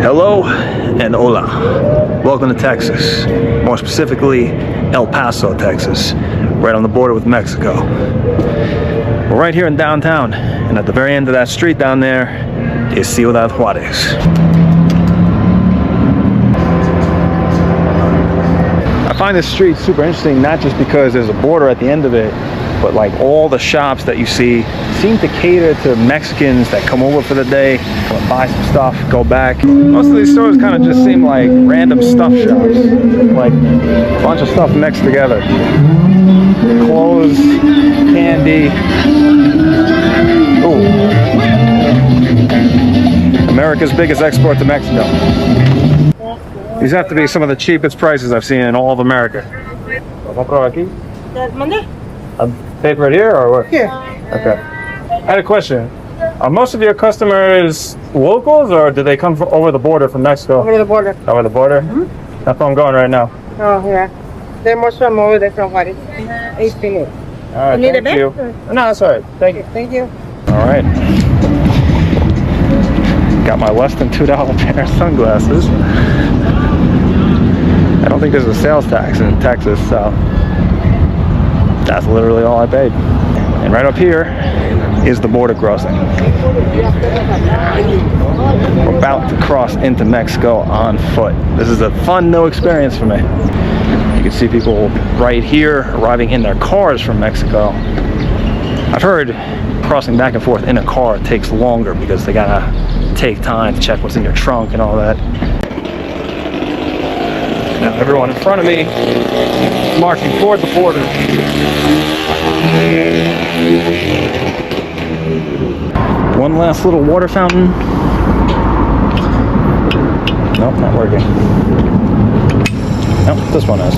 Hello and hola. Welcome to Texas, more specifically El Paso, Texas, right on the border with Mexico. We're right here in downtown, and at the very end of that street down there is Ciudad Juarez. I find this street super interesting, not just because there's a border at the end of it, but like all the shops that you see seem to cater to Mexicans that come over for the day, come buy some stuff, go back. Most of these stores kind of just seem like random stuff shops, like a bunch of stuff mixed together. Clothes, candy. Ooh. America's biggest export to Mexico. These have to be some of the cheapest prices I've seen in all of America. Paid right here or what? Here. Okay. I had a question. Are most of your customers locals or do they come from over the border from Mexico? Over the border. Over the border? Mm-hmm. That's where I'm going right now. Oh, yeah. They're most from over there from Juarez. 18. All right, You need thank a you. bag? No, that's all right. Thank you. Thank you. All right. Got my less than $2 pair of sunglasses. I don't think there's a sales tax in Texas, so that's literally all I paid. And right up here is the border crossing. We're about to cross into Mexico on foot. This is a fun new experience for me. You can see people right here arriving in their cars from Mexico. I've heard crossing back and forth in a car takes longer because they gotta take time to check what's in your trunk and all that. Now everyone in front of me is marching toward the border. One last little water fountain. Nope, not working. Nope, this one is.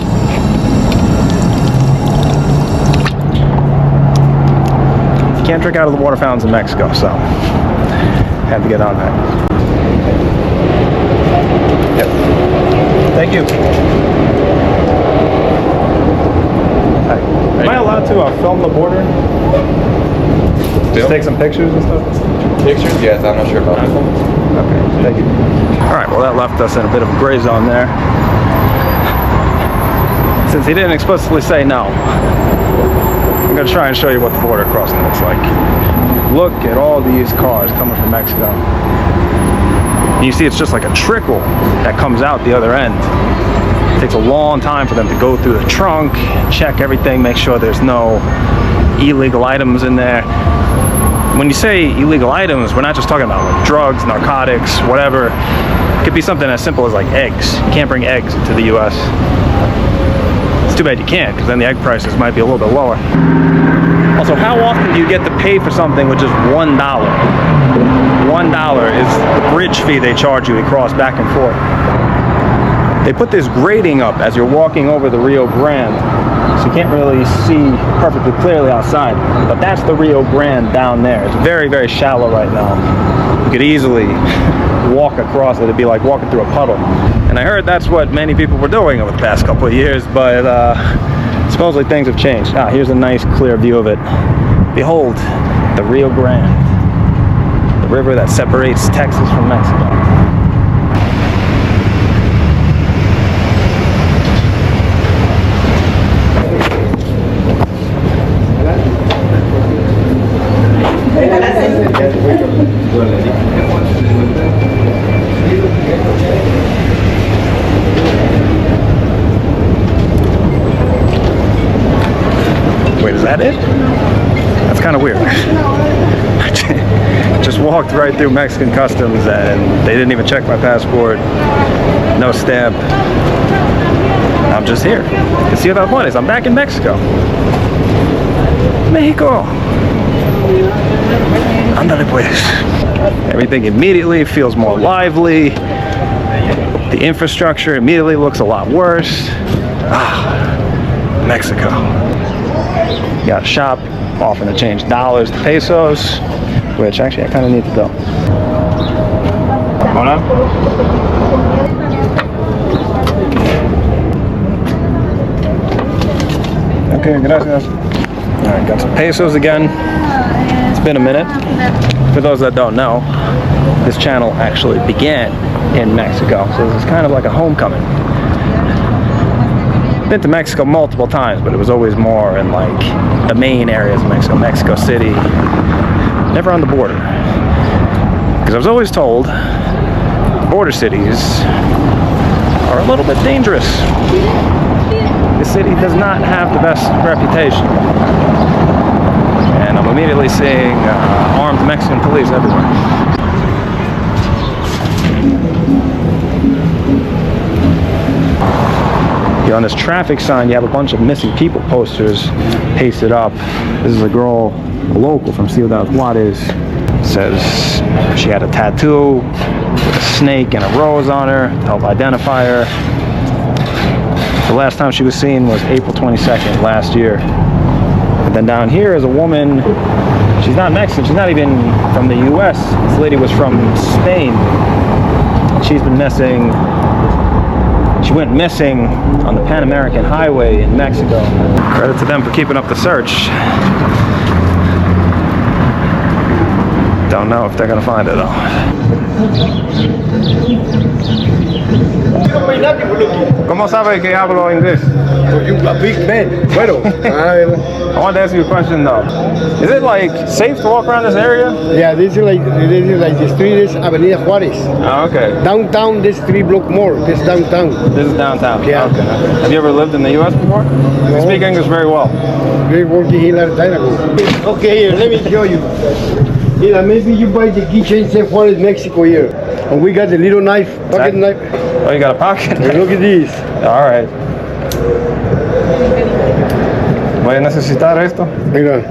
You can't drink out of the water fountains in Mexico, so had to get on that. Yep. Thank you. Hi. Am I allowed to film the border? Just take some pictures and stuff? Pictures? Yes, I'm not sure about that. Okay, thank you. All right, well that left us in a bit of a gray zone there. Since he didn't explicitly say no, I'm gonna try and show you what the border crossing looks like. Look at all these cars coming from Mexico. And you see it's just like a trickle that comes out the other end. It takes a long time for them to go through the trunk, check everything, make sure there's no illegal items in there. When you say illegal items, we're not just talking about like drugs, narcotics, whatever. It could be something as simple as like eggs. You can't bring eggs into the US. It's too bad you can't, because then the egg prices might be a little bit lower. Also, how often do you get to pay for something with just $1? $1 is the bridge fee they charge you to cross back and forth. They put this grating up as you're walking over the Rio Grande, so you can't really see perfectly clearly outside, but that's the Rio Grande down there. It's very, very shallow right now. You could easily walk across it. It'd be like walking through a puddle. And I heard that's what many people were doing over the past couple of years, but supposedly things have changed. Ah, here's a nice clear view of it. Behold, the Rio Grande, the river that separates Texas from Mexico. Wait, is that it? That's kind of weird. Just walked right through Mexican customs and they didn't even check my passport. No stamp. I'm just here. You see what that point is? I'm back in Mexico. Mexico. Ándale pues. Everything immediately feels more lively. The infrastructure immediately looks a lot worse. Ah, Mexico. You got a shop offering to change dollars to pesos, which actually I kind of need to go. Hola. Okay, gracias. All right, got some pesos again. It's been a minute. For those that don't know, this channel actually began in Mexico. So this is kind of like a homecoming. Been to Mexico multiple times, but it was always more in like the main areas of Mexico, Mexico City, never on the border. Because I was always told border cities are a little bit dangerous. The city does not have the best reputation. And I'm immediately seeing armed Mexican police everywhere. Here on this traffic sign, you have a bunch of missing people posters pasted up. This is a girl, a local from Ciudad Juarez. Says she had a tattoo with a snake and a rose on her to help identify her. The last time she was seen was April 22nd last year. And then down here is a woman. She's not Mexican. She's not even from the U.S. This lady was from Spain. She's been missing. She went missing on the Pan American Highway in Mexico. Credit to them for keeping up the search. Don't know if they're gonna find her though. ¿Cómo sabe que hablo inglés? You a big man. Bueno, I wanted to ask you a question though. Is it like safe to walk around this area? yeah, this is like the street is Avenida Juarez. Oh, okay. Downtown, this 3 block more. This downtown. This is downtown. Yeah. Okay. Have you ever lived in the U.S. before? You speak English very well. We're working here a time ago. Okay, here, let me show you. Here, maybe you buy the keychain San Juarez, Mexico here. And we got the little knife, pocket knife. Oh, you got a pocket? Hey, look at this. All right. Voy a necesitar esto. Mira.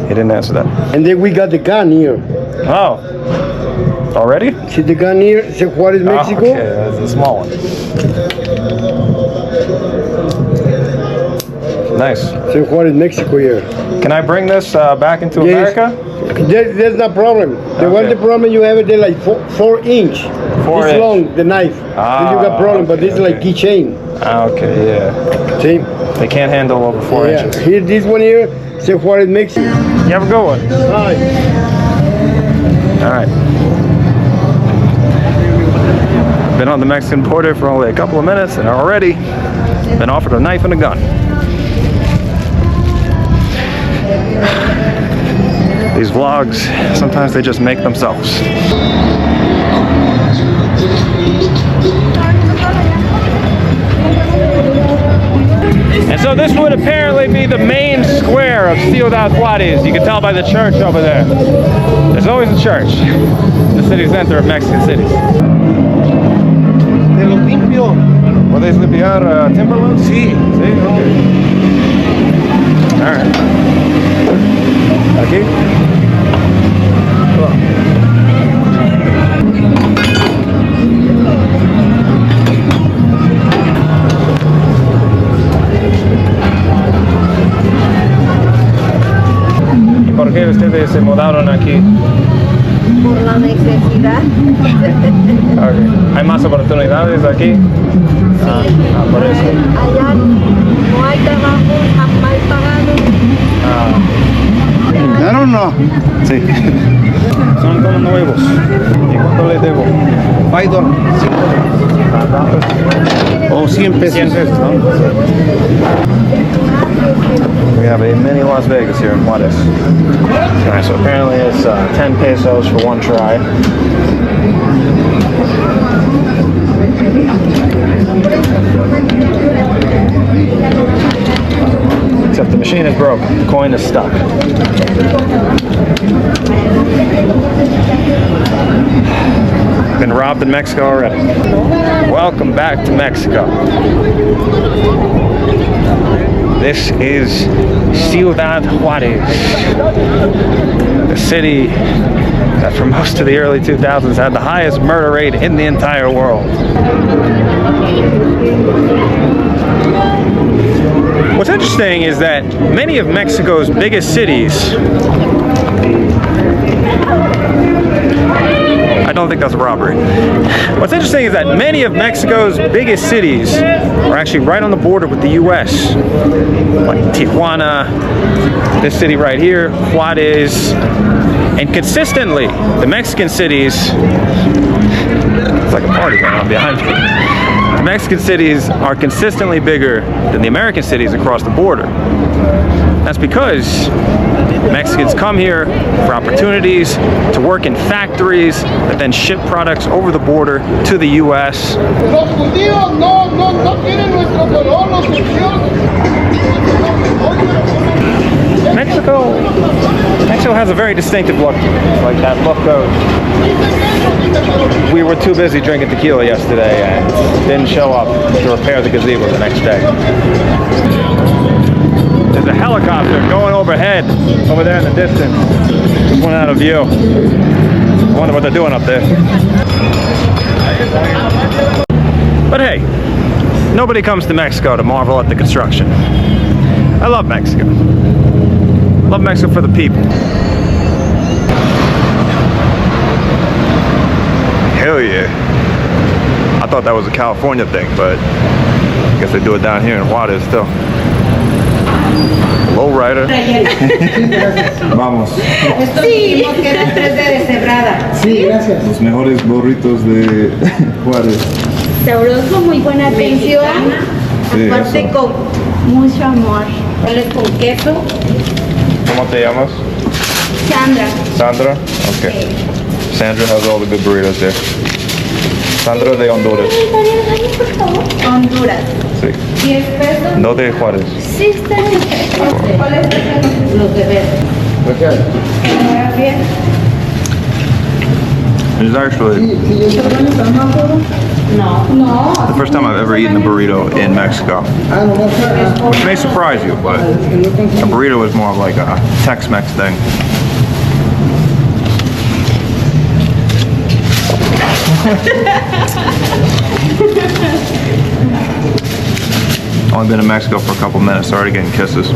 He didn't answer that. And then we got the gun here. Oh. Already? See the gun here, San Juarez, Mexico? Oh, okay, that's a small one. Nice. San Juarez, Mexico here. Can I bring this back into Yes. America? There's no problem. The one the problem you have it there like 4 inch. 4 This inch. long, the knife. Then you got problem, but this is like keychain. Okay, yeah. See? They can't handle over 4 Yeah. inches. Here, this one here, San Juarez, Mexico. You have a good one. Hi. All right. Been on the Mexican border for only a couple of minutes and already been offered a knife and a gun. These vlogs, sometimes they just make themselves. And so this would apparently be the main square of Ciudad Juarez. You can tell by the church over there. There's always a church in the city center of Mexican cities. Te lo limpio. ¿Puedes limpiar timberlands? Sí. Sí, okay. All right. Aquí. ¿Y por qué ustedes se mudaron aquí? Por la necesidad. Okay. ¿Hay más oportunidades aquí? Por eso. Allá no hay trabajo, mal pagado. I don't know. Sí. Son como nuevos. ¿Y cuánto les debo? $5. O 100 pesos. 100 pesos, ¿no? We have a mini Las Vegas here in Juarez. Alright, so apparently it's 10 pesos for one try. Except the machine is broken. The coin is stuck. Been robbed in Mexico already. Welcome back to Mexico. This is Ciudad Juarez, the city that for most of the early 2000s had the highest murder rate in the entire world. What's interesting is that many of Mexico's biggest cities, I don't think that's a robbery. What's interesting is that many of Mexico's biggest cities are actually right on the border with the US. Like Tijuana, this city right here, Juarez, And consistently, the Mexican cities, it's like a party going on behind me. The Mexican cities are consistently bigger than the American cities across the border. That's because Mexicans come here for opportunities to work in factories that then ship products over the border to the US. Mexico has a very distinctive look. Like that look of, we were too busy drinking tequila yesterday and didn't show up to repair the gazebo the next day. There's a helicopter going overhead, over there in the distance. Just went out of view. I wonder what they're doing up there. But hey, nobody comes to Mexico to marvel at the construction. I love Mexico. I love Mexico for the people. Hell yeah. I thought that was a California thing, but I guess they do it down here in Juarez still. Lowrider. Vamos. Sí, porque era 3 de deshebrada. Sí, gracias. Los mejores burritos de Juárez. Sabroso, muy buena atención. Sí, Aparte eso. con mucho amor. Hueles con queso. ¿Cómo te llamas? Sandra. Sandra? Okay. Sandra has all the good burritos there. Sandra de Honduras. Honduras. Sí. 10 pesos. No de Juárez. Sí, está bien. ¿Cuáles son los de verde? ¿Está bien? It's actually No. the first time I've ever eaten a burrito in Mexico. Which may surprise you, but a burrito is more of like a Tex-Mex thing. Only been in Mexico for a couple minutes, already getting kisses.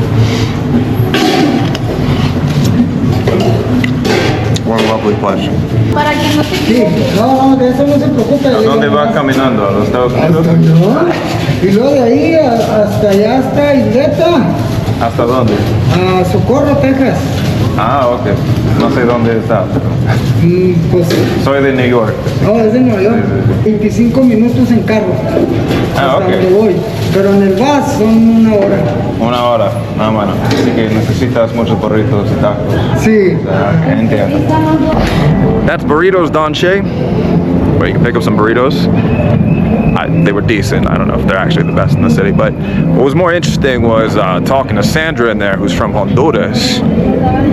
What a lovely place. Para que no te Sí, no, de eso no se preocupe. ¿A dónde va caminando? ¿A los Estados Unidos? No, y luego de ahí hasta allá hasta Isleta, ¿Hasta dónde? a Socorro, Texas. Ah, ok. No sé dónde está. Pues, Soy de New York. no, es de Nueva York. 25 minutos en carro. Ah, hasta ok. donde voy. Pero en el bus son 1 hora. 1 hora. Ah, bueno. Así que necesitas muchos burritos y tacos. Sí. Entiendo. That's Burritos Donche, where you can pick up some burritos. They were decent. I don't know if they're actually the best in the city, but what was more interesting was talking to Sandra in there, who's from Honduras.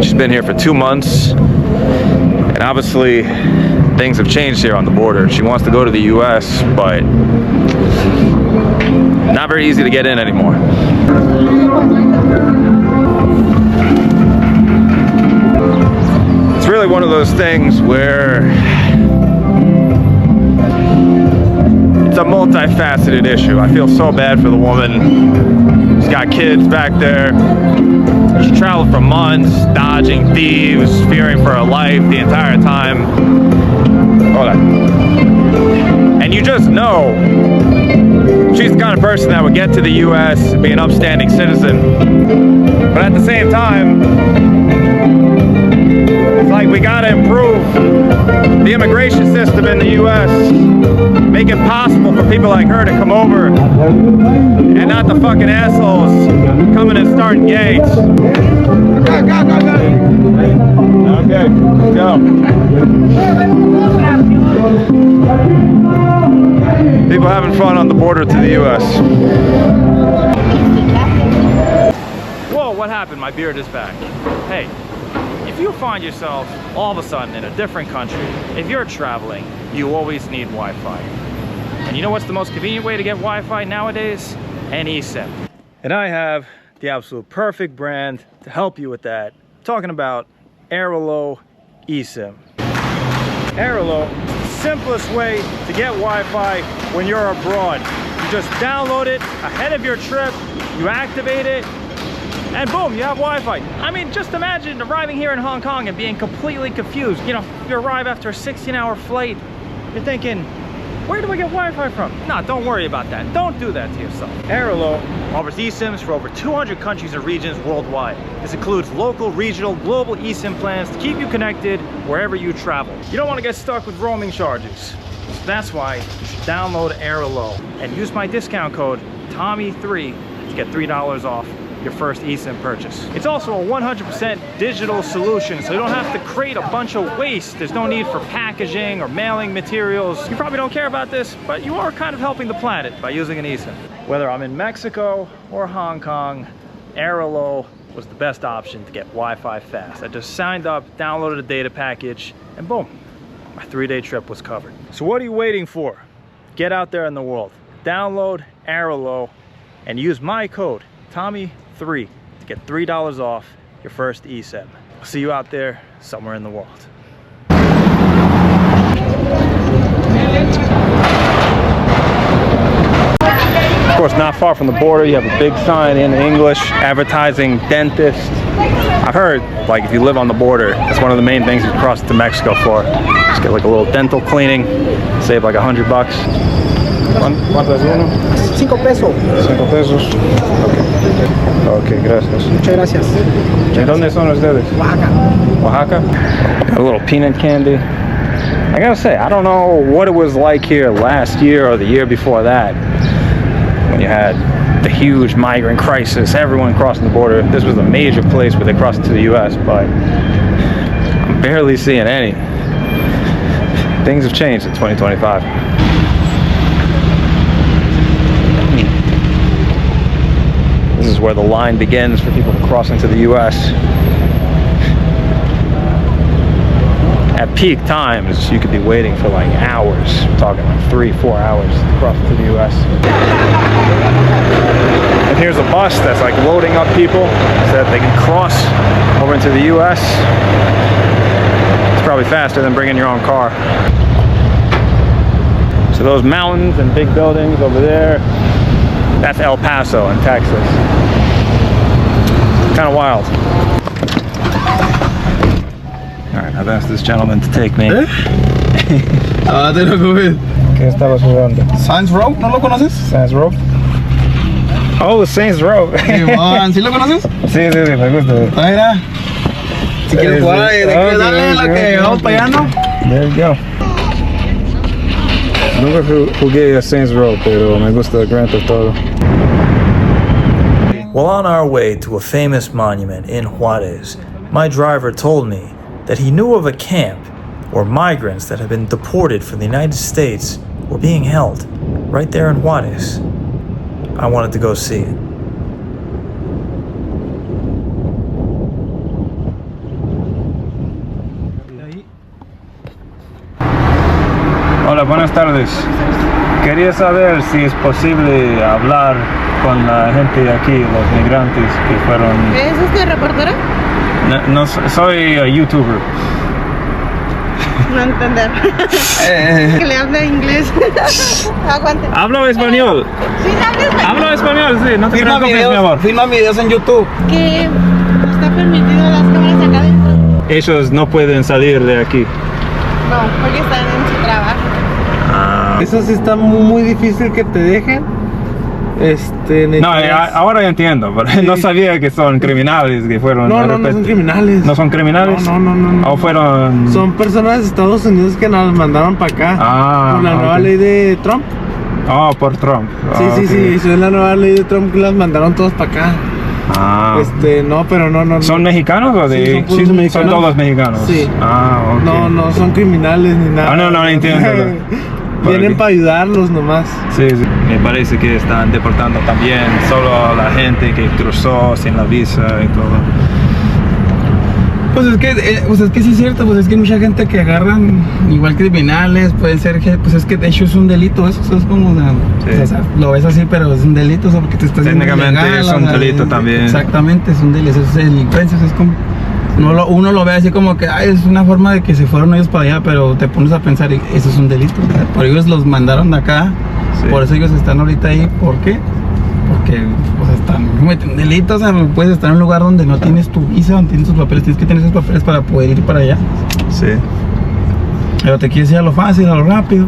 She's been here for 2 months, and obviously things have changed here on the border. She wants to go to the US, but not very easy to get in anymore. It's really one of those things where it's a multifaceted issue. I feel so bad for the woman. She's got kids back there. She traveled for months, dodging thieves, fearing for her life the entire time. Hold on. And you just know she's the kind of person that would get to the US and be an upstanding citizen. But at the same time, it's like we gotta improve the immigration system in the US. Make it possible for people like her to come over and not the fucking assholes coming and starting gangs. Okay, let's go. People having fun on the border to the US. Whoa, what happened? My beard is back. Hey, if you find yourself all of a sudden in a different country, if you're traveling, you always need Wi-Fi. And you know what's the most convenient way to get Wi-Fi nowadays? An eSIM. And I have the absolute perfect brand to help you with that. I'm talking about Airalo eSIM. Airalo is the simplest way to get Wi-Fi when you're abroad. You just download it ahead of your trip, you activate it, and boom, you have Wi-Fi. I mean, just imagine arriving here in Hong Kong and being completely confused. You know, you arrive after a 16-hour flight, you're thinking, Where do I get Wi-Fi from? Nah, don't worry about that. Don't do that to yourself. Airalo offers eSIMs for over 200 countries and regions worldwide. This includes local, regional, global eSIM plans to keep you connected wherever you travel. You don't want to get stuck with roaming charges. So that's why you should download Airalo and use my discount code TOMMY3 to get $3 off your first eSIM purchase. It's also a 100% digital solution, so you don't have to create a bunch of waste. There's no need for packaging or mailing materials. You probably don't care about this, but you are kind of helping the planet by using an eSIM. Whether I'm in Mexico or Hong Kong, Airalo was the best option to get Wi-Fi fast. I just signed up, downloaded a data package, and boom, my 3-day trip was covered. So what are you waiting for? Get out there in the world. Download Airalo and use my code TOMMY3 to get $3 off your first eSIM. I'll see you out there somewhere in the world. Of course, not far from the border, you have a big sign in English advertising dentist. I've heard, like, if you live on the border, that's one of the main things you cross to Mexico for. Just get like a little dental cleaning, save like $100 bucks. ¿Cuánto es uno? 5 pesos. 5 pesos. Ok, gracias. Muchas gracias. ¿De dónde son ustedes? Oaxaca. Oaxaca? A little peanut candy. I gotta say, I don't know what it was like here last year or the year before that, when you had the huge migrant crisis, everyone crossing the border. This was a major place where they crossed into the US, but I'm barely seeing any. Things have changed in 2025. This is where the line begins for people to cross into the US. At peak times, you could be waiting for like hours. I'm talking like 3-4 hours to cross into the US. And here's a bus that's like loading up people so that they can cross over into the US. It's probably faster than bringing your own car. So those mountains and big buildings over there, that's El Paso in Texas. Kind of wild. Alright, I've asked this gentleman to take me. Ah, te lo comes. ¿Qué estabas jugando? Saints Row, ¿no lo conoces? Saints Row. Oh, Saints Row. ¿Sí lo conoces? Sí, me gusta. Mira. Si quieres jugar, Okay, dale la que vamos para allá, ¿no? There you go. Nunca jugué a Saints Row, pero me gusta Grand Theft Auto. While on our way to a famous monument in Juarez, my driver told me that he knew of a camp where migrants that had been deported from the United States were being held right there in Juarez. I wanted to go see it. Hola, buenas tardes. Quería saber si es posible hablar con la gente de aquí, los migrantes que fueron... ¿Es usted reportera? No, soy YouTuber. No entender. Que le hable inglés. Aguante. Hablo español. Sí, hable español. Hablo español, sí, no te preocupes, mi amor. Filma videos en YouTube. Que está permitido las cámaras acá adentro. Ellos no pueden salir de aquí. No, porque están en su trabajo. Eso sí está muy difícil que te dejen. No, ahora ya entiendo, pero Sí. no sabía que son criminales que fueron. No, de no, no repente. son criminales. ¿No son criminales? No. ¿O fueron...? Son personas de Estados Unidos que nos mandaron para acá. Ah, Por la nueva ok. ley de Trump. Oh, por Trump. Sí, Ah, sí, ok. sí. Es la nueva ley de Trump que las mandaron todos para acá. Ah. No, pero no. ¿Son mexicanos o de...? Sí, son puros mexicanos. Son todos mexicanos. Sí. Ah, ok. No son criminales ni nada. No entiendo. Vienen para ayudarlos nomás. Sí. Me parece que están deportando también solo a la gente que cruzó sin la visa y todo. Pues es que sí es cierto, pues es que hay mucha gente que agarran igual criminales, pueden ser que, pues es que de hecho es un delito eso, es como una, Sí. o sea, lo ves así pero es un delito, o sea, porque te estás haciendo Técnicamente ilegal, es o un sea, delito también. Exactamente, es un delito, eso es delincuencia, es como, uno lo ve así como que ay, es una forma de que se fueron ellos para allá, pero te pones a pensar, y eso es un delito, o sea, por ellos los mandaron de acá, Sí. por eso ellos están ahorita ahí, ¿por qué? Porque o sea, están cometiendo delitos, o sea, no puedes estar en un lugar donde no tienes tu visa, no tienes tus papeles, tienes que tener esos papeles para poder ir para allá. Sí. Pero te quieres ir a lo fácil, a lo rápido.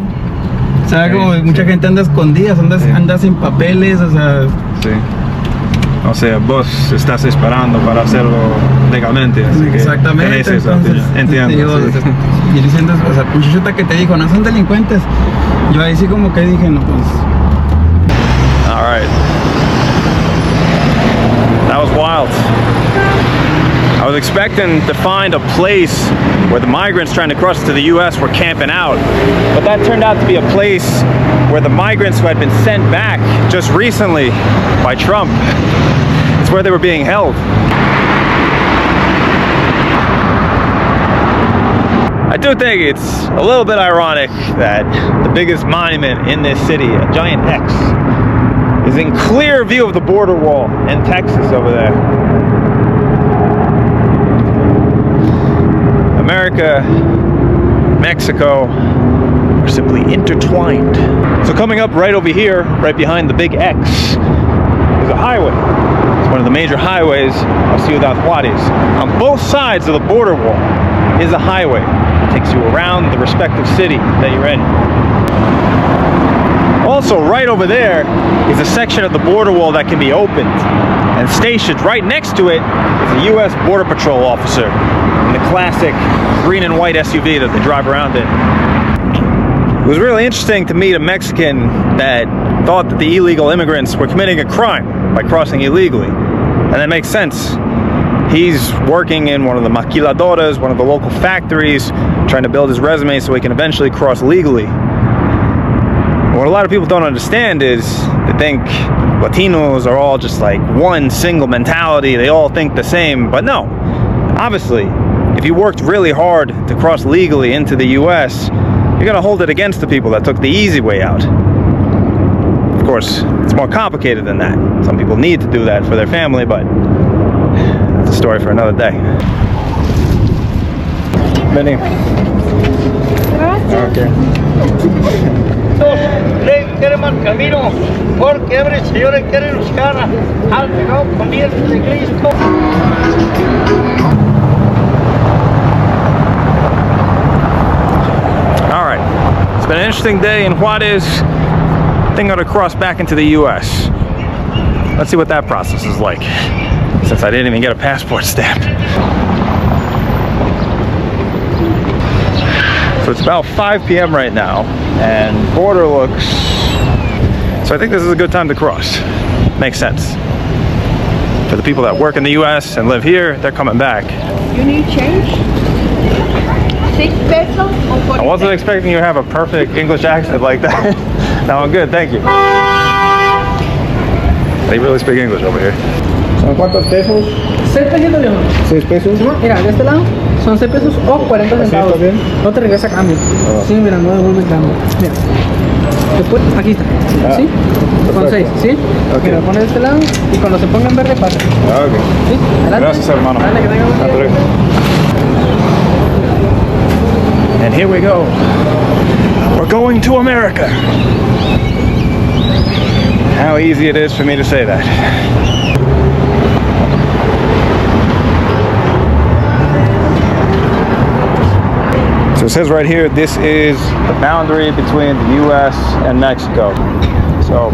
O sea, como Sí, mucha sí. gente anda escondida, anda sin papeles, o sea... Sí. O sea, vos estás esperando para hacerlo legalmente, así que Exactamente, tenés esa entonces, opinión. Entiendo. digo, Sí. y diciendo, o sea, muchachota que te dijo, no son delincuentes. Yo ahí sí como que dije, no, pues... All right. That was wild. I was expecting to find a place where the migrants trying to cross to the U.S. were camping out, but that turned out to be a place where the migrants who had been sent back just recently by Trump, it's where they were being held. I do think it's a little bit ironic that the biggest monument in this city, a giant X, is in clear view of the border wall in Texas over there. America, Mexico are simply intertwined. So coming up right over here, right behind the big X, is a highway. It's one of the major highways of Ciudad Juarez. On both sides of the border wall is a highway. It takes you around the respective city that you're in. Also, right over there is a section of the border wall that can be opened. And stationed right next to it is a U.S. Border Patrol officer in the classic green and white SUV that they drive around in. It was really interesting to meet a Mexican that thought that the illegal immigrants were committing a crime by crossing illegally. And that makes sense. He's working in one of the maquiladoras, one of the local factories, trying to build his resume so he can eventually cross legally. What a lot of people don't understand is they think Latinos are all just like one single mentality. They all think the same, but no. Obviously, if you worked really hard to cross legally into the US, you're gonna hold it against the people that took the easy way out. Of course, it's more complicated than that. Some people need to do that for their family, but that's a story for another day. Benny. Okay. Quiere más camino, porque abre, señores, quiere buscar al pegado con de Cristo. All right, it's been an interesting day in Juarez. I think I'm gonna cross back into the US. Let's see what that process is like, since I didn't even get a passport stamp. So it's about 5 p.m. right now, and border looks... So I think this is a good time to cross. Makes sense. For the people that work in the US and live here, they're coming back. You need change? 6 pesos or 40 I wasn't expecting you to have a perfect English accent like that. No, I'm good, thank you. They really speak English over here. ¿Son cuántos pesos? 6 pesitos, viejo. 6 pesos? Mira, de este lado son 6 pesos o 40 centavos. está bien? No te regresa cambio. Sí, mira, no devuelve cambio. Mira. Después, aquí está. ¿Sí? Con 6, ¿sí? Ok. Mira, pone de este lado y cuando se ponga en verde pasa. Ah, ok. ¿Sí? Adelante. Gracias, hermano. Dale, que tenga buen día. Hasta luego. And here we go. We're going to America. How easy it is for me to say that. So it says right here, this is the boundary between the US and Mexico. So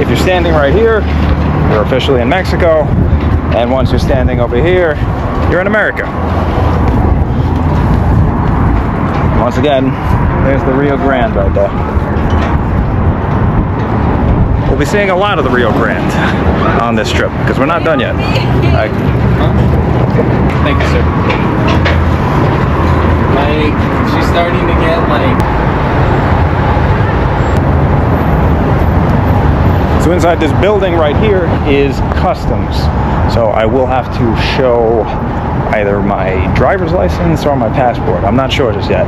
if you're standing right here, you're officially in Mexico. And once you're standing over here, you're in America. Once again, there's the Rio Grande right there. We'll be seeing a lot of the Rio Grande on this trip because we're not done yet. Thank you, sir. Like, she's starting to get like... So inside this building right here is customs. So I will have to show either my driver's license or my passport. I'm not sure just yet.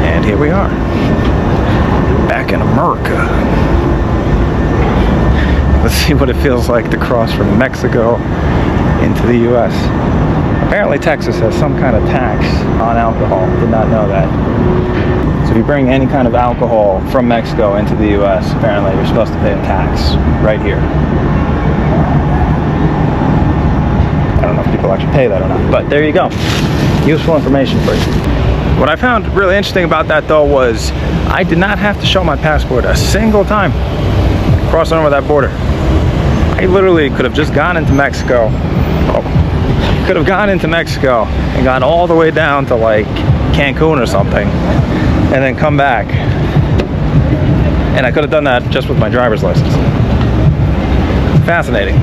And here we are, back in America. Let's see what it feels like to cross from Mexico into the US. Apparently Texas has some kind of tax on alcohol. Did not know that. So if you bring any kind of alcohol from Mexico into the US, apparently you're supposed to pay a tax right here. I don't know if people actually pay that or not, but there you go. Useful information for you. What I found really interesting about that though was I did not have to show my passport a single time crossing over that border. I literally could have just gone into Mexico. Could have gone into Mexico and gone all the way down to like Cancun or something and then come back. And I could have done that just with my driver's license. Fascinating.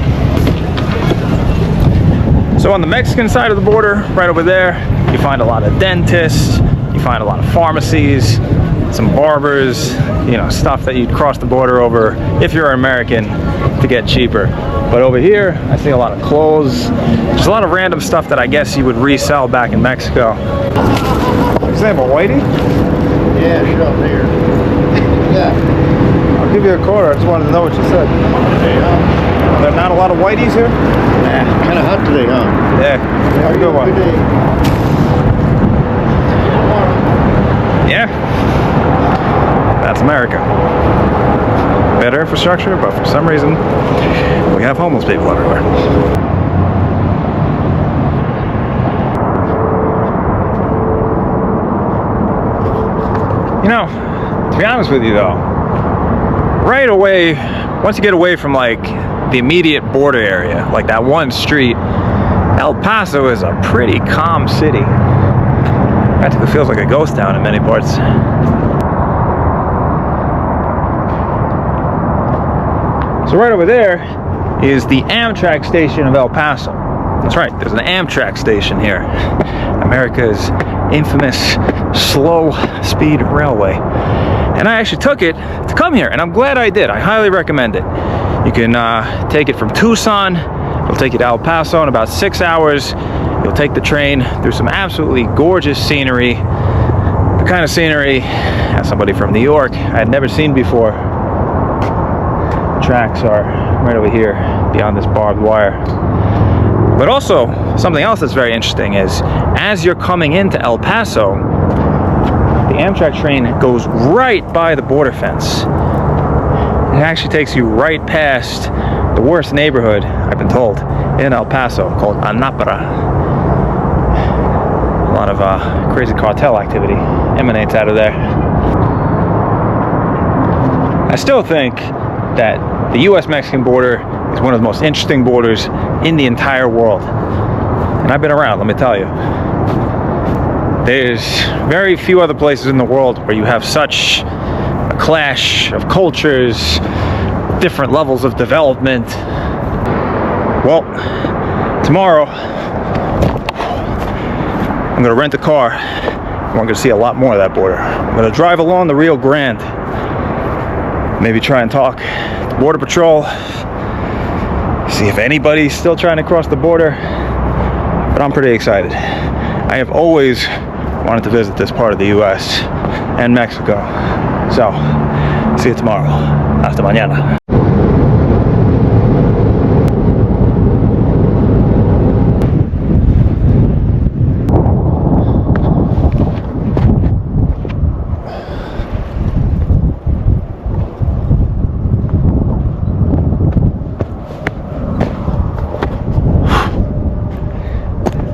So on the Mexican side of the border, right over there, you find a lot of dentists, you find a lot of pharmacies, some barbers, you know, stuff that you'd cross the border over if you're an American to get cheaper. But over here, I see a lot of clothes, just a lot of random stuff that I guess you would resell back in Mexico. Is that a whitey? Yeah, sure, here. Yeah. I'll give you a quarter, I just wanted to know what you said. Are there not a lot of whiteys here? Nah, kind of hot today, huh? Yeah, have a good one. Good day. Yeah, that's America. Better infrastructure, but for some reason, we have homeless people everywhere. You know, to be honest with you though, right away, once you get away from like the immediate border area, like that one street, El Paso is a pretty calm city. Practically feels like a ghost town in many parts. So right over there is the Amtrak station of El Paso. That's right, there's an Amtrak station here. America's infamous slow speed railway. And I actually took it to come here, and I'm glad I did. I highly recommend it. You can take it from Tucson, it'll take you to El Paso in about 6 hours. You'll take the train through some absolutely gorgeous scenery. The kind of scenery, as somebody from New York, I had never seen before. The tracks are right over here, beyond this barbed wire. But also, something else that's very interesting is, as you're coming into El Paso, the Amtrak train goes right by the border fence. It actually takes you right past the worst neighborhood, I've been told, in El Paso, called Anapra. A lot of crazy cartel activity emanates out of there. I still think that the US-Mexican border is one of the most interesting borders in the entire world. And I've been around, let me tell you. There's very few other places in the world where you have such a clash of cultures, different levels of development. Well, tomorrow, I'm gonna rent a car, and we're gonna see a lot more of that border. I'm gonna drive along the Rio Grande, maybe try and talk to Border Patrol, see if anybody's still trying to cross the border, but I'm pretty excited. I have always wanted to visit this part of the US and Mexico. So, see you tomorrow. Hasta mañana.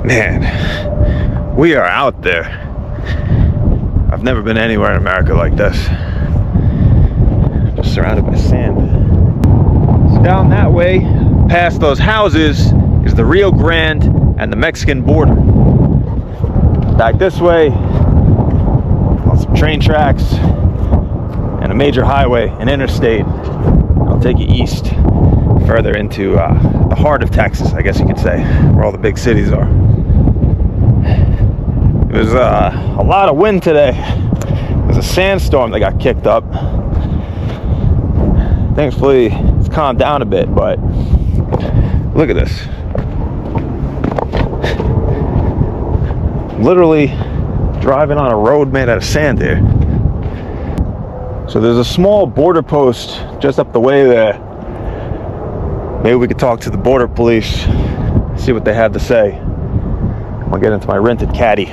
Man, we are out there. I've never been anywhere in America like this. Just surrounded by sand. So down that way, past those houses, is the Rio Grande and the Mexican border. Back this way, on some train tracks and a major highway, an interstate. I'll take you east, further into the heart of Texas, I guess you could say, where all the big cities are. There's a lot of wind today. There's a sandstorm that got kicked up. Thankfully, it's calmed down a bit, but look at this. Literally driving on a road made out of sand here. So there's a small border post just up the way there. Maybe we could talk to the border police, see what they have to say. I'll get into my rented caddy,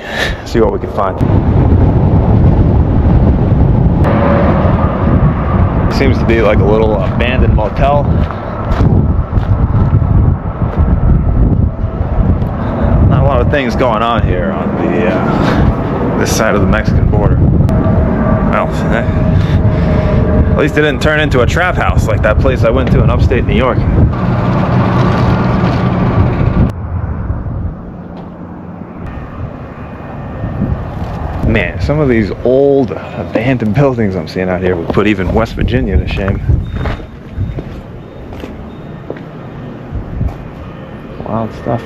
see what we can find. seems to be like a little abandoned motel. Not a lot of things going on here on the this side of the Mexican border. Well, at least it didn't turn into a trap house like that place I went to in upstate New York. Man, some of these old abandoned buildings I'm seeing out here would put even West Virginia to shame. Wild stuff.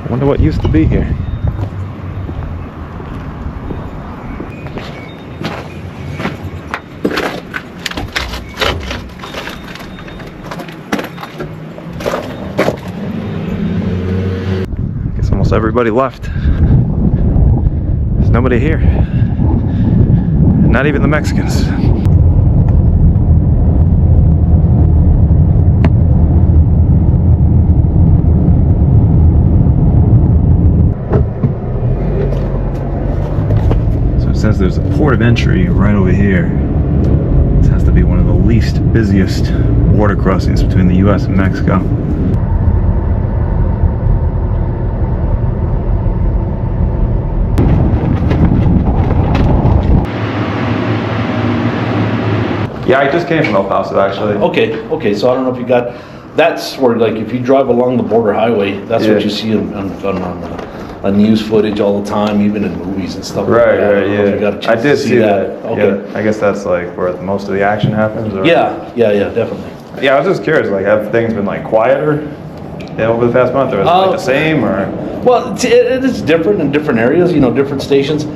I wonder what used to be here. Everybody left. There's nobody here. Not even the Mexicans. So it says there's a port of entry right over here. This has to be one of the least busiest border crossings between the US and Mexico. Yeah, I just came from El Paso, actually. Okay, so I don't know if you got, that's where, like, if you drive along the border highway, that's what you see on news footage all the time, even in movies and stuff like that. Right, You got a I chance did to see that. Okay. Yeah, I guess that's like where most of the action happens. Or? Yeah, definitely. Yeah, I was just curious, like, have things been like quieter over the past month, or is it like the same, or? Well, it is different in different areas, different stations.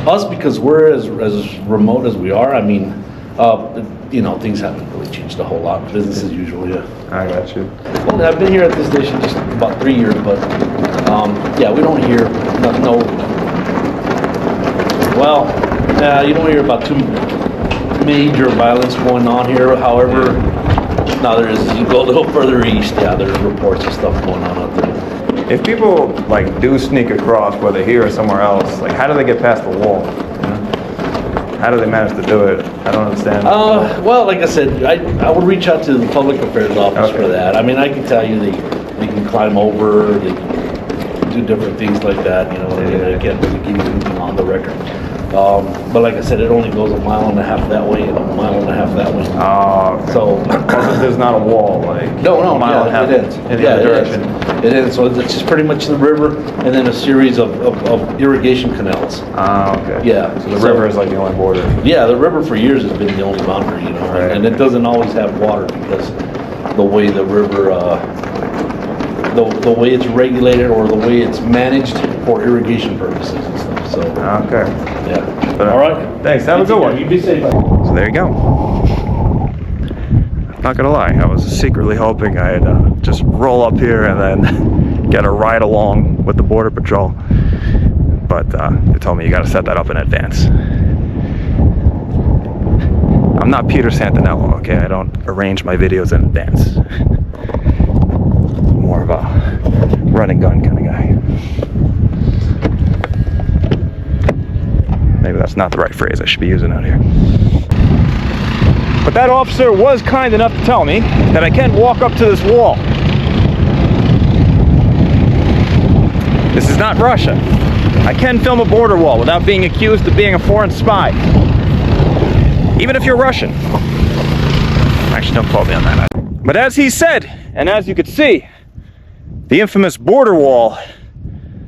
Us, because we're as remote as we are, I mean, things haven't really changed a whole lot. Business as usual, yeah. I got you. Well, I've been here at this station just about 3 years, but we don't hear you don't hear about too major violence going on here. However, now there is, as you go a little further east, there are reports of stuff going on out there. If people like do sneak across, whether here or somewhere else, like how do they get past the wall? How do they manage to do it? I don't understand. Well, like I said, I would reach out to the public affairs office for that. I mean, I can tell you they can climb over, they can do different things like that. I can't really give you anything on the record. But like I said, it only goes a mile and a half that way and a mile and a half that way. Oh, okay. So there's not a wall, like no, a mile and a half it ends. in the other direction. It ends. So it's just pretty much the river and then a series of irrigation canals. Okay. Yeah. So the river is like the only border. Yeah, the river for years has been the only boundary, Right. and it doesn't always have water because the way the river, the way it's regulated or the way it's managed for irrigation purposes and stuff. So. Okay. Yeah. But, all right. Thanks. Have a good one. You be safe. So there you go. Not gonna lie, I was secretly hoping I'd just roll up here and then get a ride along with the Border Patrol. But they told me you gotta set that up in advance. I'm not Peter Santinello, okay? I don't arrange my videos in advance. More of a run and gun kind of guy. Maybe that's not the right phrase I should be using out here. But that officer was kind enough to tell me that I can walk up to this wall. This is not Russia. I can film a border wall without being accused of being a foreign spy. Even if you're Russian. Actually, don't quote me on that. But as he said, and as you could see, the infamous border wall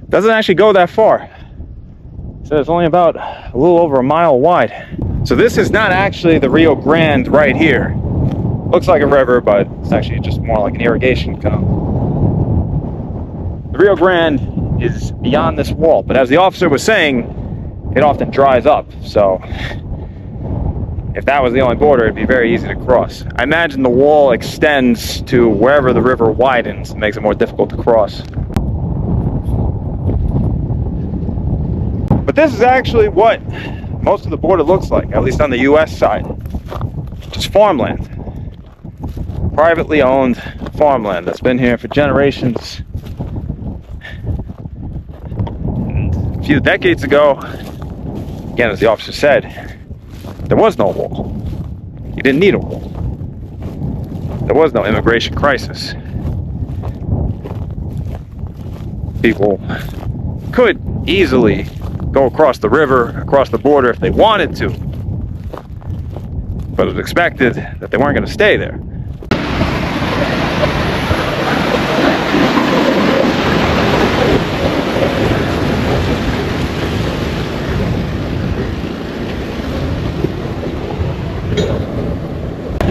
doesn't actually go that far. So it's only about a little over a mile wide. So this is not actually the Rio Grande right here. Looks like a river, but it's actually just more like an irrigation canal. The Rio Grande is beyond this wall, but as the officer was saying, it often dries up. So if that was the only border, it'd be very easy to cross. I imagine the wall extends to wherever the river widens and makes it more difficult to cross. But this is actually what most of the border looks like, at least on the US side. Just farmland. Privately owned farmland that's been here for generations. few decades ago, again, as the officer said, there was no wall. You didn't need a wall. There was no immigration crisis. People could easily go across the river, across the border if they wanted to. But it was expected that they weren't going to stay there.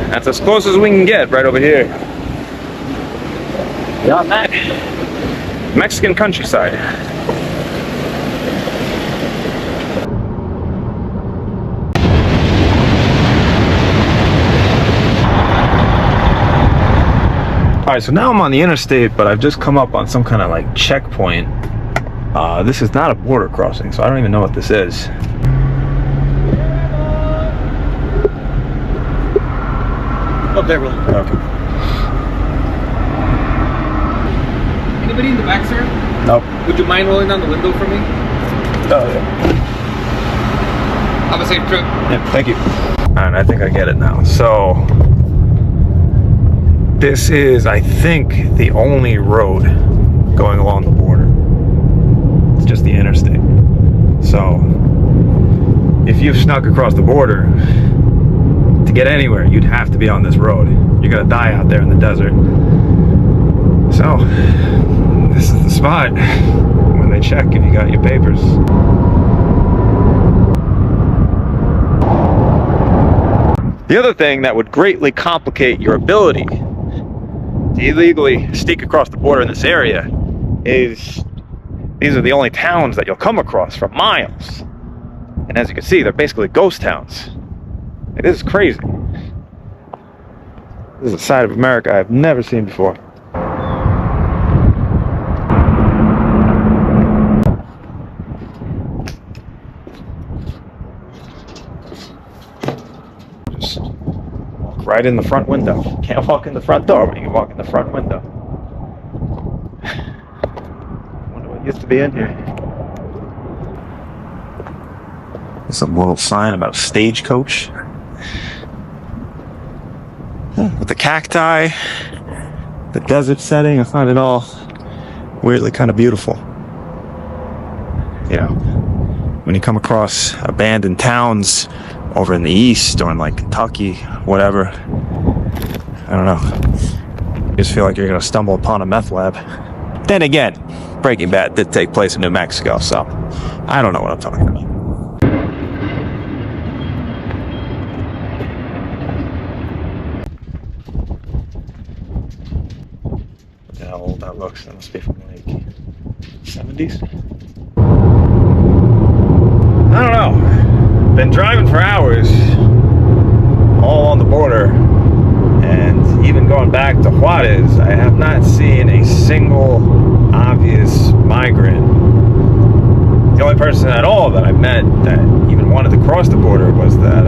That's as close as we can get right over here. Beyond that, Mexican countryside. Alright, so now I'm on the interstate, but I've just come up on some kind of like checkpoint. This is not a border crossing, so I don't even know what this is. Up there, brother. Okay. Anybody in the back, sir? Nope. Would you mind rolling down the window for me? Oh, yeah. Have a safe trip. Yeah, thank you. Alright, I think I get it now. So, this is, I think, the only road going along the border. It's just the interstate. So, if you've snuck across the border, to get anywhere, you'd have to be on this road. You're gonna die out there in the desert. So, this is the spot when they check if you got your papers. The other thing that would greatly complicate your ability to illegally sneak across the border in this area is these are the only towns that you'll come across for miles. And as you can see, they're basically ghost towns. Like, this is crazy. This is a side of America I've never seen before. Just walk right in the front window. Can't walk in the front door, but you can walk in the front window. Wonder what used to be in here. There's a little sign about a stagecoach. With the cacti, the desert setting, I find it all weirdly kind of beautiful. You know, when you come across abandoned towns over in the east or in like Kentucky, whatever, I don't know. You just feel like you're gonna stumble upon a meth lab. Then again, Breaking Bad did take place in New Mexico, so I don't know what I'm talking about. How old that looks. That must be from like 70s. I don't know. Been driving for hours all on the border, and even going back to Juarez, I have not seen a single obvious migrant. The only person at all that I've met that even wanted to cross the border was that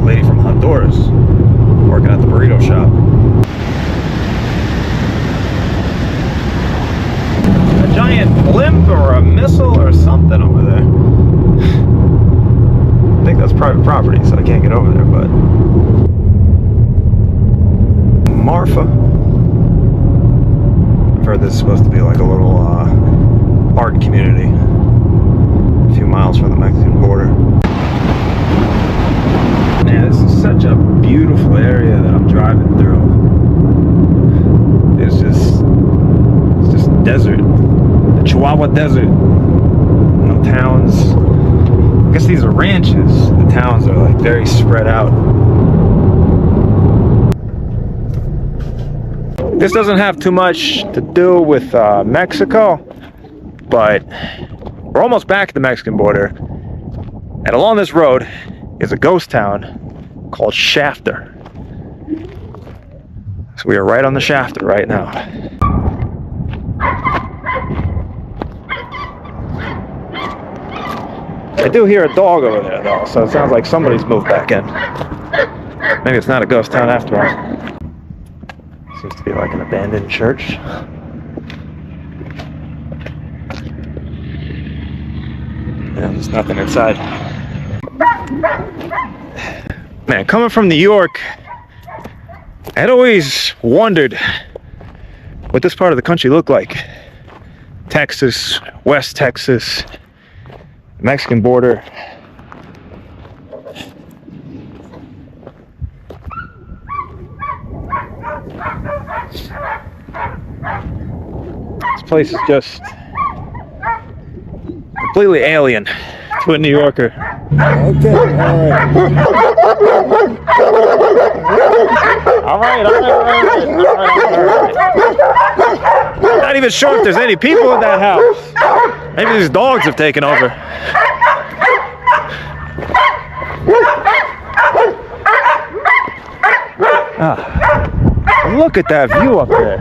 lady from Honduras working at the burrito shop. A giant blimp or a missile or something over there. I think that's private property, so I can't get over there, but Marfa. I've heard this is supposed to be like a little art community a few miles from the Mexican border. Man, this is such a beautiful area that I'm driving through. It's just desert. The Chihuahua Desert. No towns. I guess these are ranches. The towns are like very spread out. This doesn't have too much to do with Mexico, but we're almost back at the Mexican border, and along this road is a ghost town called Shafter. So we are right on the Shafter right now. I do hear a dog over there though, so it sounds like somebody's moved back in. Maybe it's not a ghost town after all. Seems to be like an abandoned church. Yeah, there's nothing inside. Man, coming from New York, I'd always wondered what this part of the country looked like. Texas, West Texas, Mexican border. This place is just completely alien to a New Yorker. Okay, All right. Not even sure if there's any people in that house. Maybe these dogs have taken over. Look at that view up there.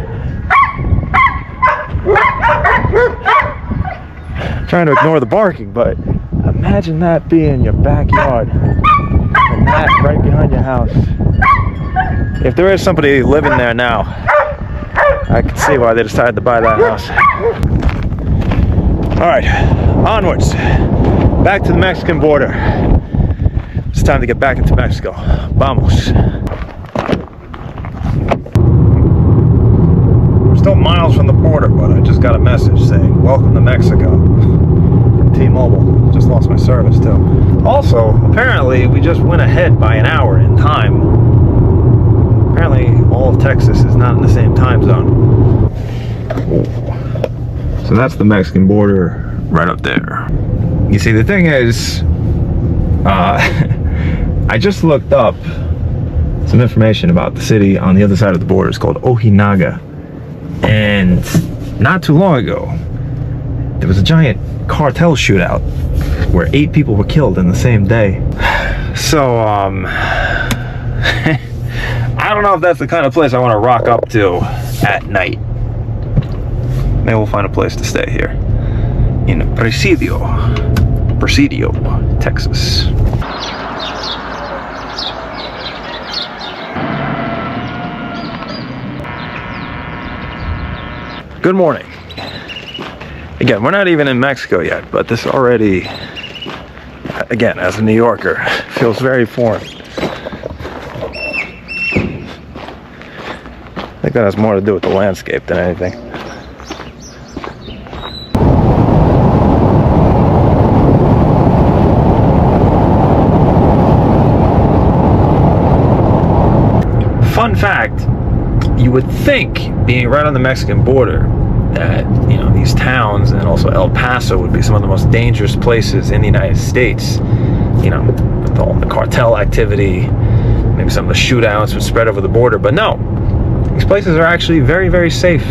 I'm trying to ignore the barking, but imagine that being your backyard and that right behind your house. If there is somebody living there now, I can see why they decided to buy that house. All right, onwards, back to the Mexican border. It's time to get back into Mexico. Vamos. We're still miles from the border, but I just got a message saying, "Welcome to Mexico." From T-Mobile. Just lost my service too. Also, apparently, we just went ahead by an hour in time. Apparently, all of Texas is not in the same time zone. So that's the Mexican border right up there. You see, the thing is, I just looked up some information about the city on the other side of the border. It's called Ojinaga. And not too long ago, there was a giant cartel shootout where 8 people were killed in the same day. So, I don't know if that's the kind of place I want to rock up to at night. Maybe we'll find a place to stay here in Presidio, Texas. Good morning. Again, we're not even in Mexico yet, but this already, again, as a New Yorker, feels very foreign. I think that has more to do with the landscape than anything. Fun fact, you would think, being right on the Mexican border, that, you know, these towns and also El Paso would be some of the most dangerous places in the United States. You know, with all the cartel activity, maybe some of the shootouts would spread over the border, but no. These places are actually very, very safe.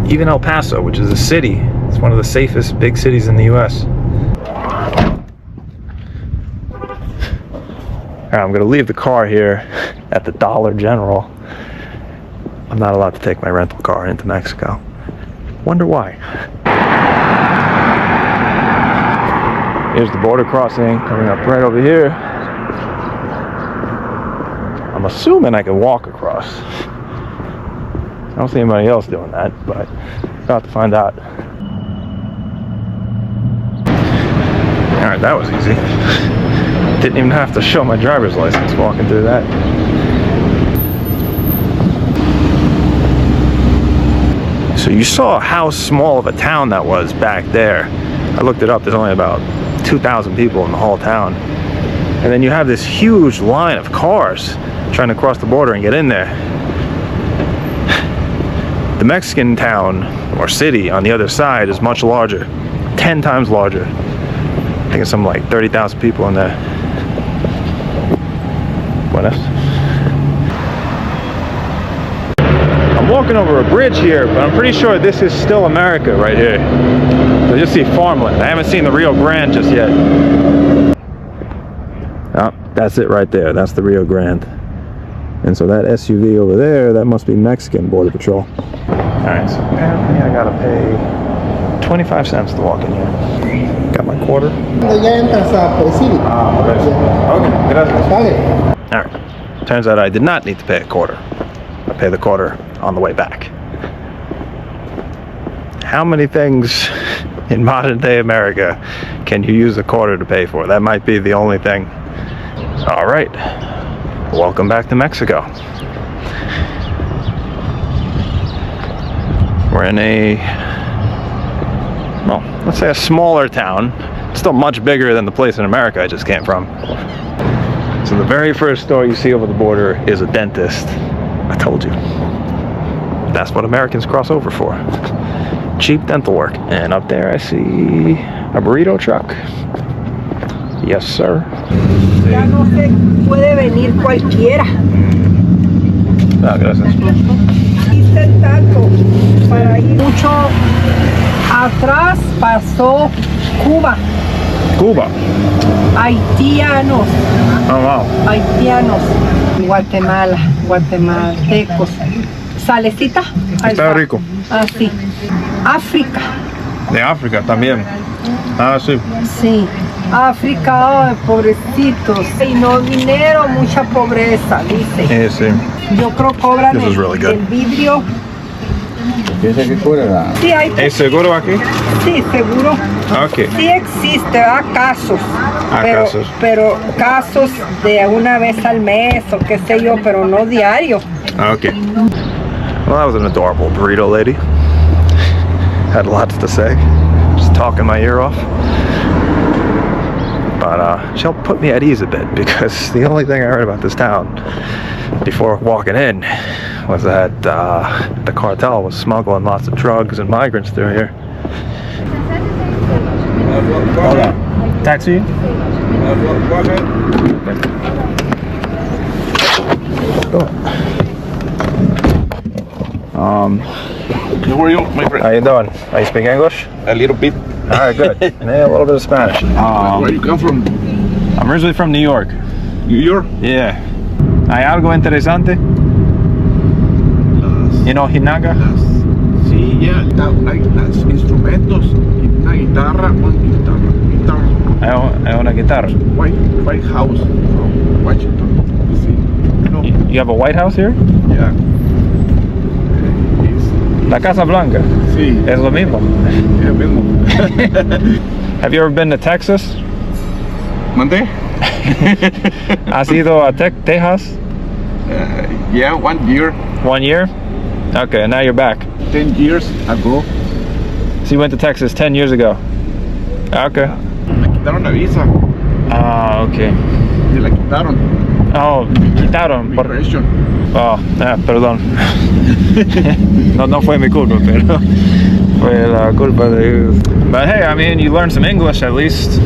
Even El Paso, which is a city, it's one of the safest big cities in the US. Alright, I'm gonna leave the car here at the Dollar General. I'm not allowed to take my rental car into Mexico. Wonder why. Here's the border crossing coming up right over here. I'm assuming I can walk across. I don't see anybody else doing that, but about to find out. Alright, that was easy. Didn't even have to show my driver's license walking through that. So you saw how small of a town that was back there. I looked it up, there's only about 2,000 people in the whole town. And then you have this huge line of cars trying to cross the border and get in there. The Mexican town, or city, on the other side is much larger. 10 times larger. I think it's something like 30,000 people in there. Buenas. I'm walking over a bridge here, but I'm pretty sure this is still America right here. I just see farmland. I haven't seen the Rio Grande just yet. Oh, that's it right there. That's the Rio Grande. And so that SUV over there, that must be Mexican Border Patrol. Alright, so apparently I gotta pay 25 cents to walk in here. Got my quarter. Okay, gracias. Alright, turns out I did not need to pay a quarter. I pay the quarter on the way back. How many things in modern day America can you use a quarter to pay for? That might be the only thing. All right, welcome back to Mexico. We're in a, well, let's say a smaller town. It's still much bigger than the place in America I just came from. So the very first store you see over the border is a dentist. I told you. That's what Americans cross over for. Cheap dental work. And up there I see a burrito truck. Yes, sir. Ya no se puede venir cualquiera. Ah, gracias. Existe tanto para ir mucho atrás pasó Cuba. Cuba. Haitianos. Oh, wow. Haitianos. Guatemala, guatemaltecos. Salecita. Está rico. Ah, sí. África. De África también. Ah, sí. Sí. África, ay, pobrecitos. Y no dinero, mucha pobreza, dice. Sí. Yo creo cobran This is really good. el vidrio. Piensa que cura. Sí, hay. ¿Es seguro aquí? Sí, seguro. Ok. Sí existe, casos. Casos. Pero casos de una vez al mes o qué sé yo, pero no diario. Okay. Well, that was an adorable burrito lady. Had lots to say. Just talking my ear off. But she'll put me at ease a bit because the only thing I heard about this town before walking in was that the cartel was smuggling lots of drugs and migrants through here. Hola. Taxi? How are you, my friend? How you doing? You speak English? A little bit. All right, good. Maybe a little bit of Spanish. Where you come from? I'm originally from New York. New York? Yeah. ¿Hay algo interesante? You know Ojinaga? Sí, yeah, las instrumentos, una guitarra, Hay una guitarra. White House from Washington, D.C. You know? You have a White House here? Yeah. La Casa Blanca. Sí, Es lo mismo. es mismo. Have you ever been to Texas? ¿Mande? ¿Has ido a Texas? Yeah, 1 year, 1 year? Okay, and now you're back. 10 years ago. So you went to Texas 10 years ago? Okay. Me quitaron la visa. Ah, okay. Me la quitaron. Oh, quitaron. Immigration. Oh, perdón. No fue mi culpa, pero fue la culpa de ellos. But hey, I mean, you learned some English at least.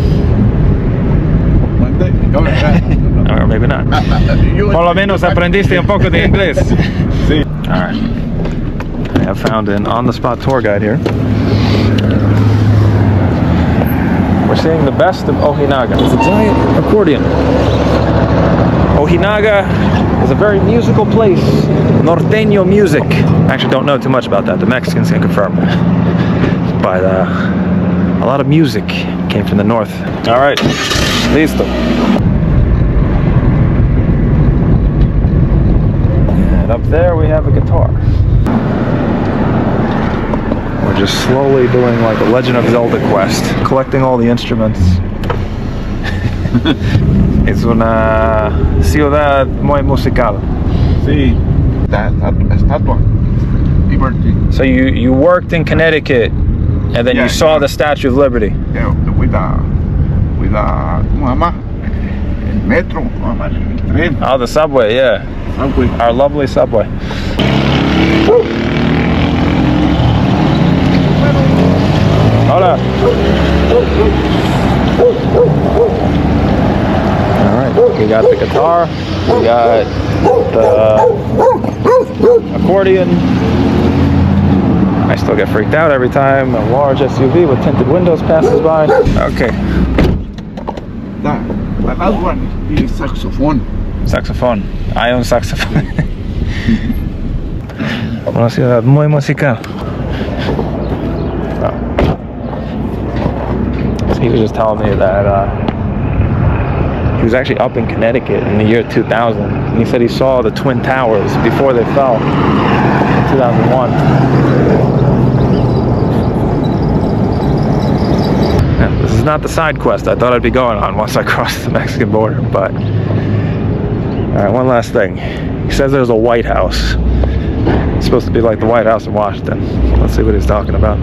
¿Mande? No. Or maybe not. Por lo menos aprendiste un poco de inglés. Sí. All right. I have found an on-the-spot tour guide here. We're seeing the best of Ojinaga. It's a giant accordion. Ojinaga is a very musical place. Norteño music. I actually don't know too much about that. The Mexicans can confirm. But a lot of music came from the north. All right, listo. And up there we have a guitar. We're just slowly doing like a Legend of Zelda quest, collecting all the instruments. Es una ciudad muy musical. Sí. Estatua. Liberty. So you worked in Connecticut, and then Yeah, you saw yeah. the Statue of Liberty. Yeah, with ¿cómo se llama? El metro, ¿cómo se llama? El tren. Oh, the subway, yeah. Subway. Our lovely subway. Hola. All right, we got the guitar, we got the accordion. I still get freaked out every time a large SUV with tinted windows passes by. Okay. The last one is saxophone. Saxophone. Hay un saxophone. Una ciudad muy musical. So he was just telling me that he was actually up in Connecticut in the year 2000. And he said he saw the Twin Towers before they fell in 2001. This is not the side quest I thought I'd be going on once I crossed the Mexican border, but... Alright, one last thing. He says there's a White House. It's supposed to be like the White House in Washington. Let's see what he's talking about.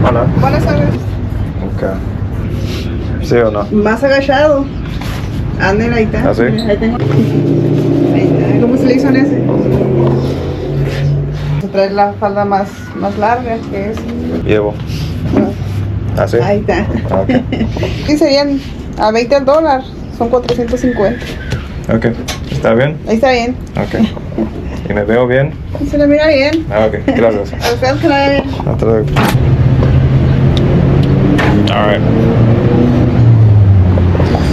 Hola. Buenas tardes. Okay. ¿Sí o no? Más agachado. Anden, ahí está. ¿Ah, sí? Ahí tengo. Ahí está. ¿Cómo se le hizo en ese? Traer la falda más larga que es. Llevo. ¿Ah, sí? Ahí está. Okay. Sí, serían a 20 al dólar. Son 450. Ok. ¿Está bien? Ahí está bien. Ok. ¿Y me veo bien? Se le mira bien. Ah, ok. Gracias. A usted que la ve bien. Hasta luego. All right.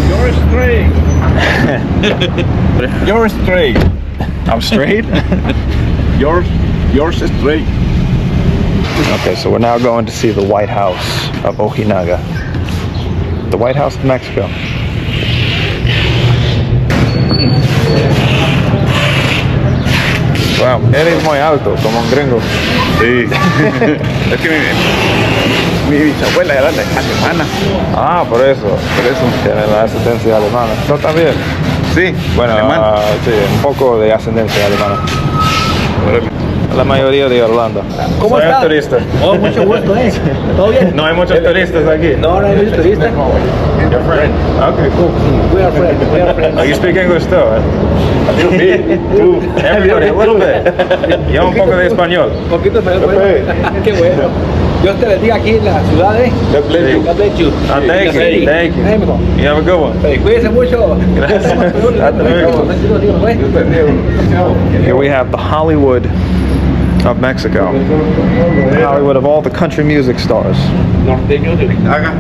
You're straight. You're straight. I'm straight? Yours straight. Okay, so we're now going to see the White House of Ojinaga. The White House of Mexico. Wow, eres muy alto, como un gringo. Sí. Es que mi bisabuela era alemana. Ah, por eso tiene la ascendencia alemana. ¿Tú también? Sí, Bueno, alemán. sí, un poco de ascendencia alemana. La mayoría de Orlando. ¿Cómo Soy está? un turista. Oh, mucho gusto, ¿Todo bien? No hay muchos turistas aquí. No, no hay muchos turistas. Your friend. Okay, cool. We are friends, we are friends. Oh, you speak English too, eh? A little bit. Tú. Everybody, a little bit. Yo un poco de español. Un poquito de bueno. Qué bueno. Dios te bendiga aquí en la ciudad de... God bless you. God bless you. Ah, thank you, thank you. You have a good one. Cuídense mucho. Gracias. Hasta luego. Here we have the Hollywood of Mexico. The Hollywood of all the country music stars. Norteño de Ojinaga.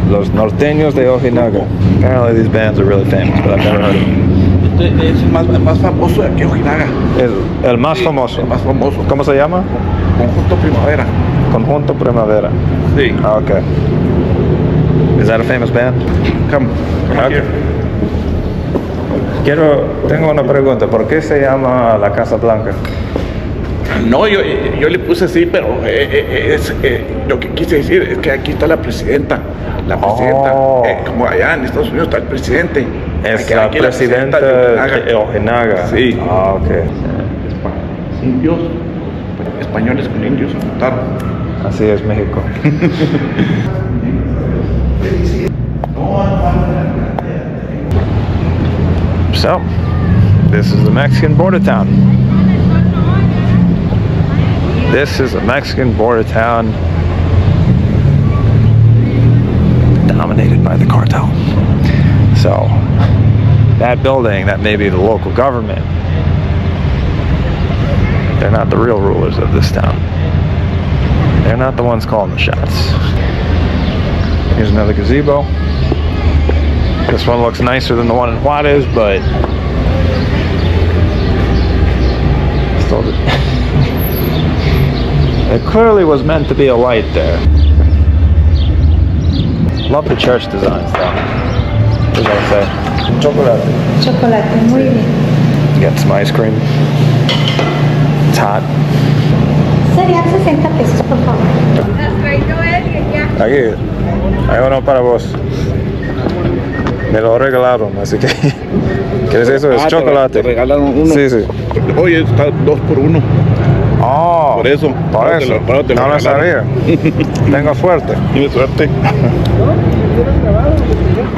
Los Norteños de Ojinaga. Apparently these bands are really famous, but I've never heard of them. Es el más famoso de aquí Ojinaga. El más famoso. El más famoso. ¿Cómo se llama? Conjunto Primavera. Conjunto Primavera. Sí. Ah, okay. Is that a famous band? Come Okay. here. Tengo una pregunta. ¿Por qué se llama la Casa Blanca? No, yo le puse así, pero lo que quise decir es que aquí está la presidenta. La presidenta, Oh. como allá en Estados Unidos está el presidente. Es Aquí la la presidenta de Ojinaga. Sí. Ah, ok. Indios, españoles con indios se juntaron. Así es México. So, this is the Mexican border town. This is a Mexican border town dominated by the cartel. So, that building, that may be the local government, they're not the real rulers of this town. They're not the ones calling the shots. Here's another gazebo. This one looks nicer than the one in Juarez, but still, it clearly was meant to be a light there. Love the church designs though. What does that say? Chocolate. Chocolate, muy bien. Get some ice cream. It's hot. Serían 60 pesos, por favor. Aquí, hay uno para vos. Me lo regalaron, así que. ¿Quieres eso? Es chocolate. Te regalaron uno. Sí, sí. Oye, está 2 por 1. Oh, Por eso. Por Ahora eso. te lo No lo sabía. regalaron. Tengo suerte. Tienes suerte.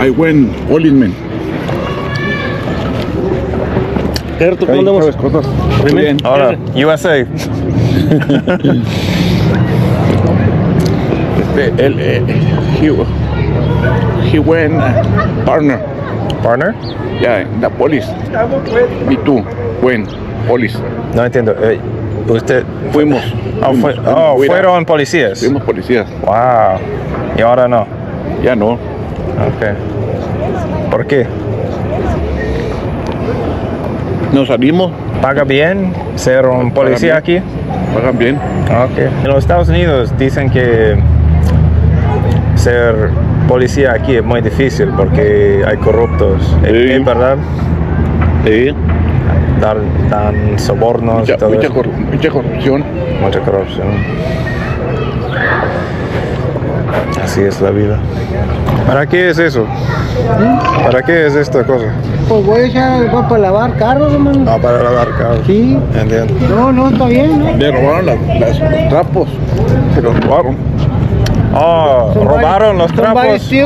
I went all in men. Gerardo, ¿cómo andamos? Muy bien. Ahora, USA. He went partner. Partner? Yeah, in the police. Me too. When police. No entiendo. Usted. Fuimos. Fueron policías. Fuimos policías. Wow. Y ahora no. Ya no. Ok. ¿Por qué? Nos salimos. ¿Paga bien ser un policía aquí? Pagan bien. Ok. En los Estados Unidos dicen que ser policía aquí es muy difícil porque hay corruptos. Sí. ¿Es verdad? Sí. Dan sobornos y todo eso. Mucha corrupción. Mucha corrupción. Así es la vida. ¿Para qué es eso? ¿Para qué es esta cosa? Pues voy a echar agua para lavar carros, hermano. Ah, para lavar carros. Sí. Entiendo. No, está bien, ¿no? Le robaron los trapos. Se los robaron. Oh, robaron los trapos. Sí.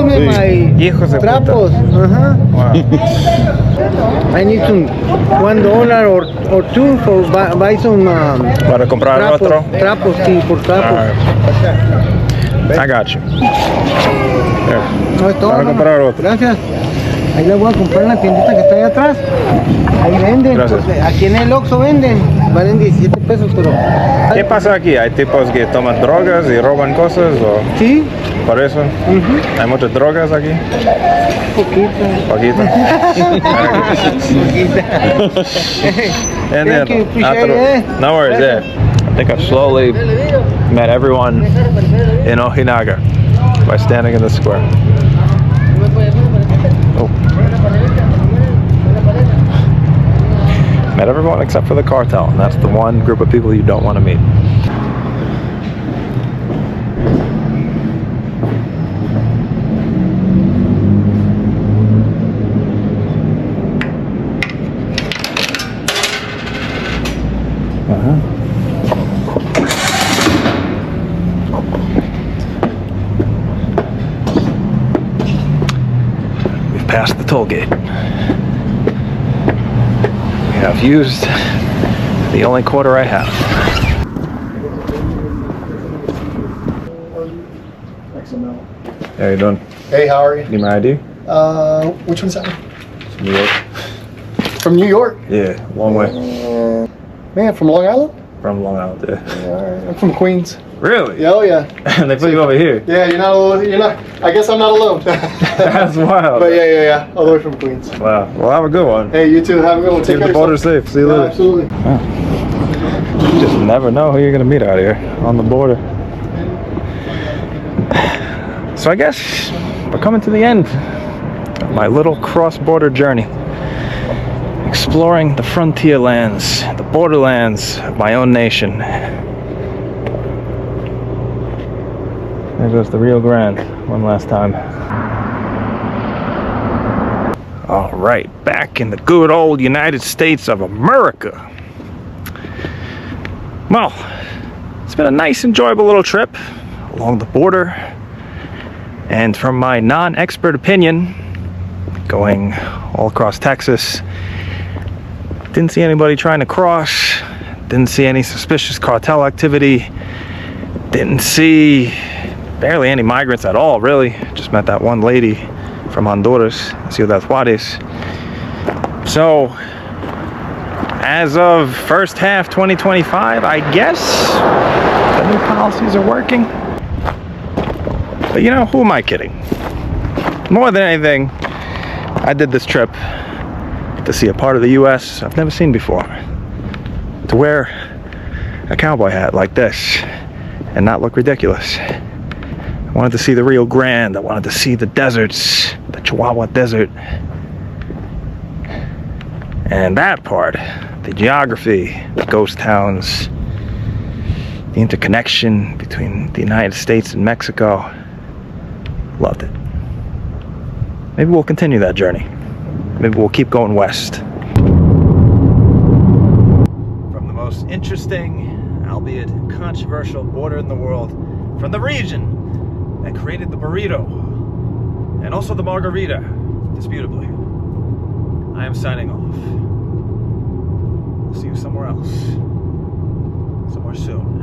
Hijos de trapos. puta. Ajá. Wow. I need some $1 or two for buy some Para comprar trapos, otro. Trapos, sí, por trapos. I got you. No es todo. Para comprar otro. Gracias. Ahí le voy a comprar en la tiendita que está ahí atrás. Ahí venden. Gracias. Pues, aquí en el Oxxo venden. Valen 17 pesos, pero... ¿Qué pasa aquí? ¿Hay tipos que toman drogas y roban cosas? ¿O Sí. por eso? ¿Hay muchas drogas aquí? Poquito. Thank you, appreciate it. No worries, yeah. I think I've slowly met everyone in Ojinaga by standing in the square. Oh. Met everyone except for the cartel, and that's the one group of people you don't want to meet. We've passed the toll gate. We have used the only quarter I have. How you doing? Hey, how are you? Need my ID? Which one's that? New York. From New York? Yeah, long way. Man, from Long Island? From Long Island, yeah. Yeah, I'm from Queens. Really? Yeah, oh yeah. And they put you over here. Yeah, you're not alone. You're not. I guess I'm not alone. That's wild. But yeah. All the way from Queens. Wow. Well, have a good one. Hey, you too. Have a good one. Take Keep care the border of yourself. safe. See you later. Absolutely. You just never know who you're gonna meet out here on the border. So I guess we're coming to the end of my little cross-border journey, exploring the frontier lands, the borderlands of my own nation. There goes the Rio Grande one last time. All right, back in the good old United States of America. Well, it's been a nice, enjoyable little trip along the border. And from my non-expert opinion, going all across Texas, didn't see anybody trying to cross, didn't see any suspicious cartel activity, didn't see barely any migrants at all, really. Just met that one lady from Honduras, Ciudad Juarez. So, as of first half 2025, I guess the new policies are working. But you know, who am I kidding? More than anything, I did this trip to see a part of the US I've never seen before. To wear a cowboy hat like this and not look ridiculous. I wanted to see the Rio Grande, I wanted to see the deserts, the Chihuahua Desert. And that part, the geography, the ghost towns, the interconnection between the United States and Mexico, loved it. Maybe we'll continue that journey. Maybe we'll keep going west. From the most interesting, albeit controversial border in the world, from the region that created the burrito and also the margarita, disputably, I am signing off. We'll see you somewhere else, somewhere soon.